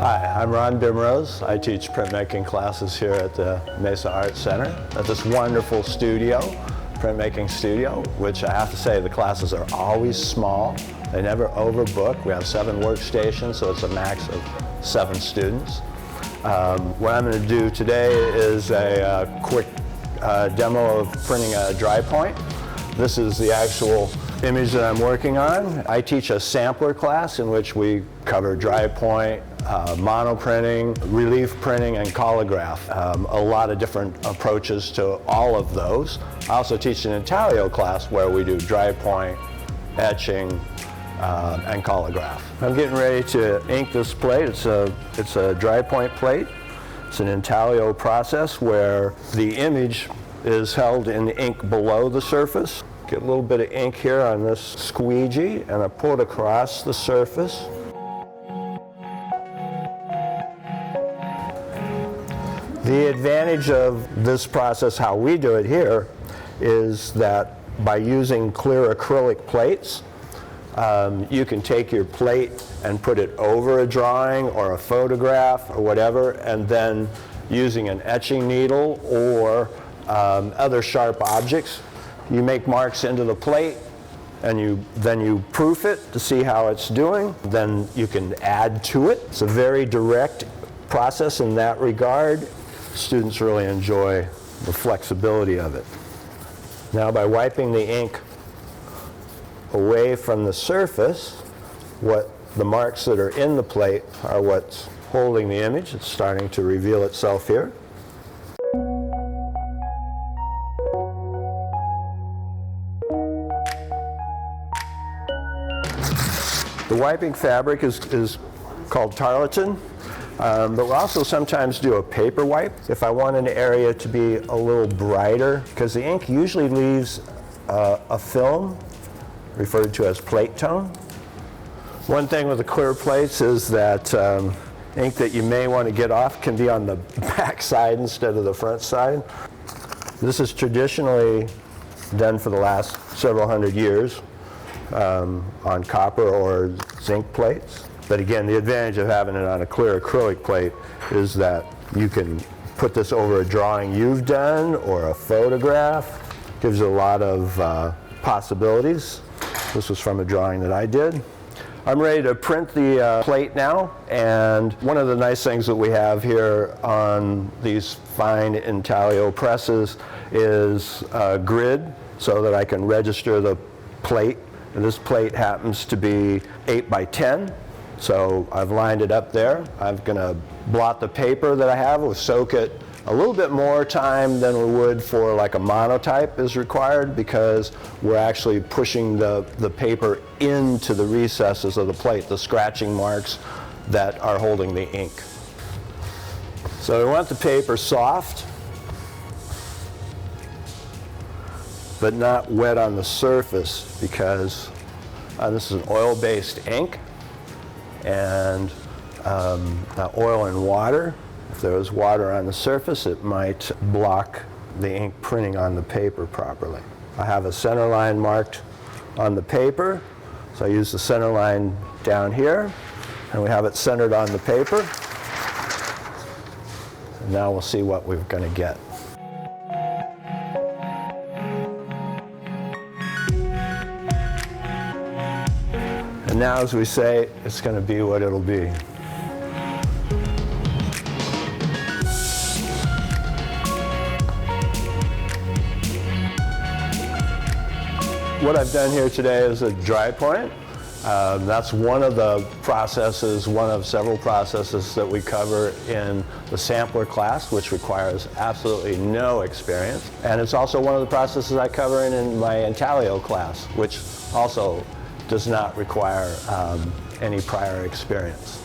Hi, I'm Ron Bimrose. I teach printmaking classes here at the Mesa Art Center at this wonderful studio, printmaking studio, which I have to say the classes are always small. They never overbook. We have 7 workstations, so it's a max of 7 students. What I'm going to do today is a quick demo of printing a dry point. This is the actual image that I'm working on. I teach a sampler class in which we cover dry point, monoprinting, relief printing, and collagraph. A lot of different approaches to all of those. I also teach an intaglio class where we do dry point, etching, and collagraph. I'm getting ready to ink this plate. It's a dry point plate. It's an intaglio process where the image is held in the ink below the surface. Get a little bit of ink here on this squeegee and I pull it across the surface. The advantage of this process, how we do it here, is that by using clear acrylic plates, you can take your plate and put it over a drawing or a photograph or whatever, and then using an etching needle or other sharp objects, you make marks into the plate and then you proof it to see how it's doing. Then you can add to it. It's a very direct process in that regard. Students really enjoy the flexibility of it. Now, by wiping the ink away from the surface, the marks that are in the plate are what's holding the image. It's starting to reveal itself here. The wiping fabric is called tarlatan, but we'll also sometimes do a paper wipe if I want an area to be a little brighter, because the ink usually leaves a film referred to as plate tone. One thing with the clear plates is that ink that you may want to get off can be on the back side instead of the front side. This is traditionally done for the last several hundred years on copper or zinc plates. But again, the advantage of having it on a clear acrylic plate is that you can put this over a drawing you've done or a photograph. Gives you a lot of possibilities. This was from a drawing that I did. I'm ready to print the plate now, and one of the nice things that we have here on these fine intaglio presses is a grid so that I can register the plate. And this plate happens to be 8 by 10, so I've lined it up there. I'm going to blot the paper that I have. We'll soak it a little bit more time than we would for like a monotype is required, because we're actually pushing the paper into the recesses of the plate, the scratching marks that are holding the ink. So we want the paper soft, but not wet on the surface, because this is an oil-based ink, and oil and water. If there was water on the surface, it might block the ink printing on the paper properly. I have a center line marked on the paper, so I use the center line down here, and we have it centered on the paper. And now we'll see what we're going to get. And now, as we say, it's going to be what it'll be. What I've done here today is a dry point. That's one of the processes, one of several processes that we cover in the sampler class, which requires absolutely no experience. And it's also one of the processes I cover in my intaglio class, which also does not require any prior experience.